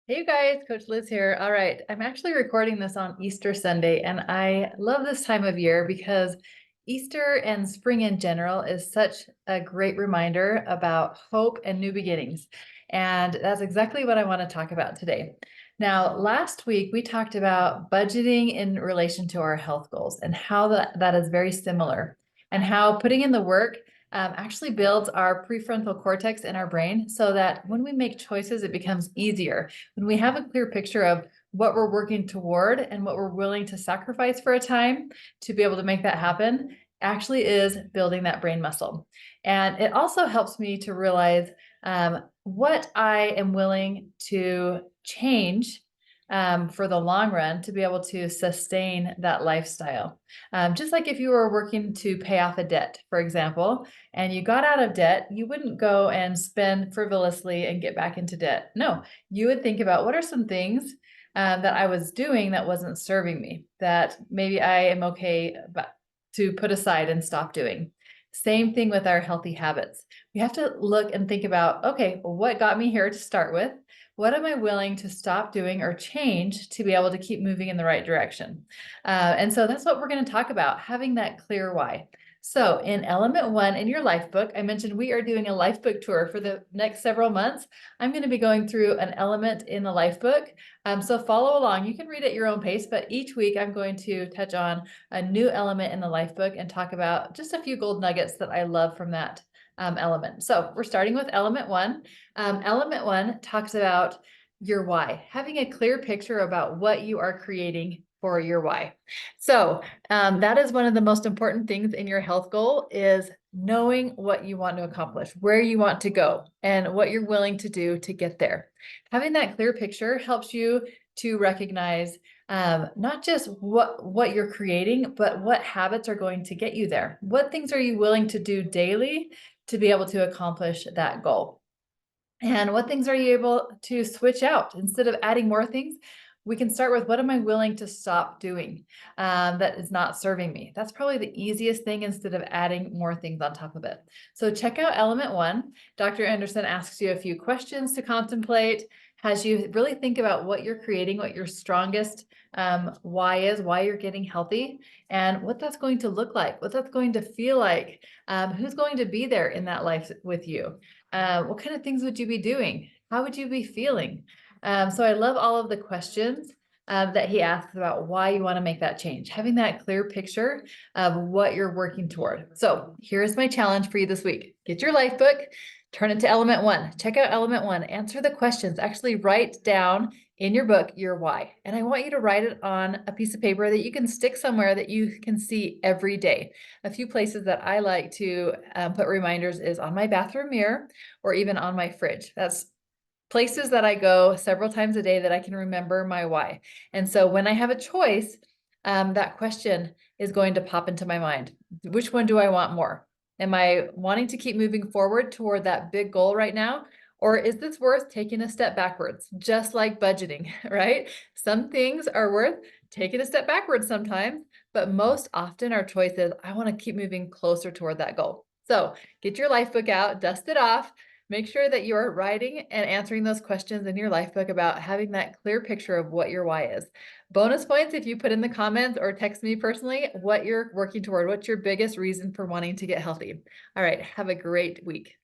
Hey you guys, Coach Liz here. All right, I'm actually recording this on Easter Sunday, and I love this time of year because Easter and spring in general is such a great reminder about hope and new beginnings. And that's exactly what I want to talk about today. Now, last week we talked about budgeting in relation to our health goals and how that is very similar, and how putting in the work actually builds our prefrontal cortex in our brain so that when we make choices, it becomes easier when we have a clear picture of what we're working toward and what we're willing to sacrifice for a time to be able to make that happen, actually is building that brain muscle. And it also helps me to realize what I am willing to change for the long run to be able to sustain that lifestyle. Just like if you were working to pay off a debt, for example, and you got out of debt, you wouldn't go and spend frivolously and get back into debt. No, you would think about what are some things that I was doing that wasn't serving me, that maybe I am okay to put aside and stop doing. Same thing with our healthy habits. We have to look and think about, okay, well, what got me here to start with? What am I willing to stop doing or change to be able to keep moving in the right direction? And so that's what we're going to talk about, having that clear why. So in element one in your life book, I mentioned we are doing a life book tour for the next several months. I'm going to be going through an element in the life book. So follow along. You can read at your own pace, but each week I'm going to touch on a new element in the life book and talk about just a few gold nuggets that I love from that element. So we're starting with element one. Element one talks about your why, having a clear picture about what you are creating for your why. So that is one of the most important things in your health goal, is knowing what you want to accomplish, where you want to go, and what you're willing to do to get there. Having that clear picture helps you to recognize not just what you're creating, but what habits are going to get you there. What things are you willing to do daily to be able to accomplish that goal? And what things are you able to switch out? Instead of adding more things, we can start with, what am I willing to stop doing that is not serving me? That's probably the easiest thing, instead of adding more things on top of it. So check out element one. Dr. Anderson asks you a few questions to contemplate, has you really think about what you're creating, what your strongest why is, why you're getting healthy, and what that's going to look like, what that's going to feel like, who's going to be there in that life with you. What kind of things would you be doing? How would you be feeling? So I love all of the questions that he asks about why you want to make that change, having that clear picture of what you're working toward. So here's my challenge for you this week. Get your life book, turn it to element one, check out element one, answer the questions, actually write down in your book your why. And I want you to write it on a piece of paper that you can stick somewhere that you can see every day. A few places that I like to put reminders is on my bathroom mirror, or even on my fridge. That's places that I go several times a day that I can remember my why. And so when I have a choice, that question is going to pop into my mind. Which one do I want more? Am I wanting to keep moving forward toward that big goal right now? Or is this worth taking a step backwards? Just like budgeting, right? Some things are worth taking a step backwards sometimes, but most often our choice is, I want to keep moving closer toward that goal. So get your life book out, dust it off. Make sure that you are writing and answering those questions in your life book about having that clear picture of what your why is. Bonus points if you put in the comments or text me personally what you're working toward. What's your biggest reason for wanting to get healthy? All right, have a great week.